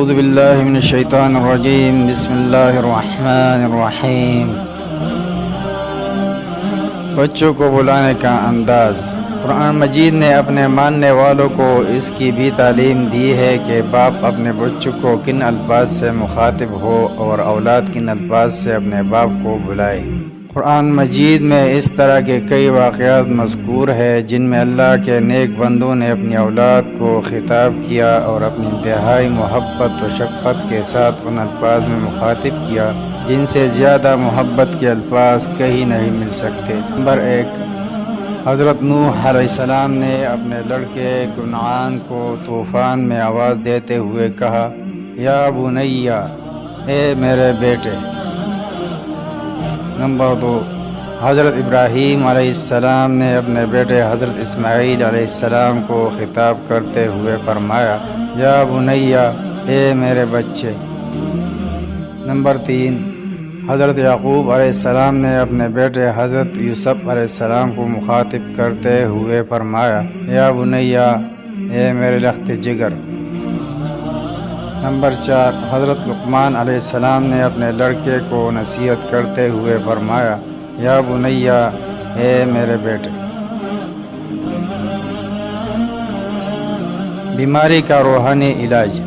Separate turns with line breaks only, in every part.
اعوذ باللہ من الشیطان الرجیم بسم اللہ الرحمن الرحیم۔ بچوں کو بلانے کا انداز۔ قرآن مجید نے اپنے ماننے والوں کو اس کی بھی تعلیم دی ہے کہ باپ اپنے بچوں کو کن الفاظ سے مخاطب ہو اور اولاد کن الفاظ سے اپنے باپ کو بلائے۔ قرآن مجید میں اس طرح کے کئی واقعات مذکور ہیں جن میں اللہ کے نیک بندوں نے اپنی اولاد کو خطاب کیا اور اپنی انتہائی محبت و شفقت کے ساتھ ان الفاظ میں مخاطب کیا جن سے زیادہ محبت کے الفاظ کہیں نہیں مل سکتے۔ نمبر 1، حضرت نوح علیہ السلام نے اپنے لڑکے کنعان کو طوفان میں آواز دیتے ہوئے کہا، یا بنیا، اے میرے بیٹے۔ نمبر 2، حضرت ابراہیم علیہ السلام نے اپنے بیٹے حضرت اسماعیل علیہ السلام کو خطاب کرتے ہوئے فرمایا، یا بنیا، اے میرے بچے۔ نمبر 3، حضرت یعقوب علیہ السلام نے اپنے بیٹے حضرت یوسف علیہ السلام کو مخاطب کرتے ہوئے فرمایا، یا بنیا، اے میرے لخت جگر۔ نمبر 4، حضرت لقمان علیہ السلام نے اپنے لڑکے کو نصیحت کرتے ہوئے فرمایا، یا بنیا، اے میرے بیٹے۔ بیماری کا روحانی علاج۔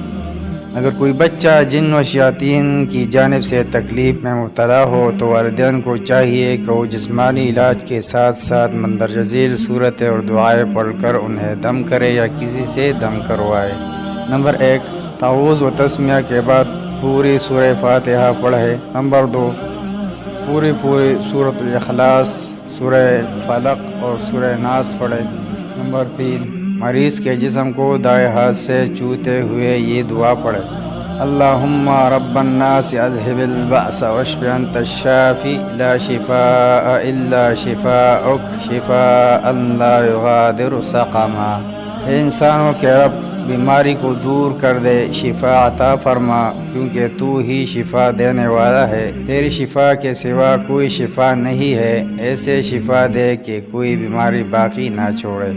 اگر کوئی بچہ جن و شیاطین کی جانب سے تکلیف میں مبتلا ہو تو والدین کو چاہیے کہ وہ جسمانی علاج کے ساتھ ساتھ مندرجہ ذیل صورتیں اور دعائیں پڑھ کر انہیں دم کرے یا کسی سے دم کروائے۔ نمبر 1، تعوذ و تسمیہ کے بعد پوری سورہ فاتحہ پڑھے۔ نمبر 2، پوری سورۃ الاخلاص، سورہ فلق اور سورہ ناس پڑھے۔ نمبر 3، مریض کے جسم کو دائیں ہاتھ سے چھوتے ہوئے یہ دعا پڑھے، اللہم رب الناس اذہب البأس واشف انت الشافی لا شفاء الا شفاءک شفاء لا یغادر سقما۔ اے انسانوں کے رب، بیماری کو دور کر دے، شفا عطا فرما، کیونکہ تو ہی شفا دینے والا ہے، تیری شفا کے سوا کوئی شفا نہیں ہے، ایسے شفا دے کہ کوئی بیماری باقی نہ چھوڑے۔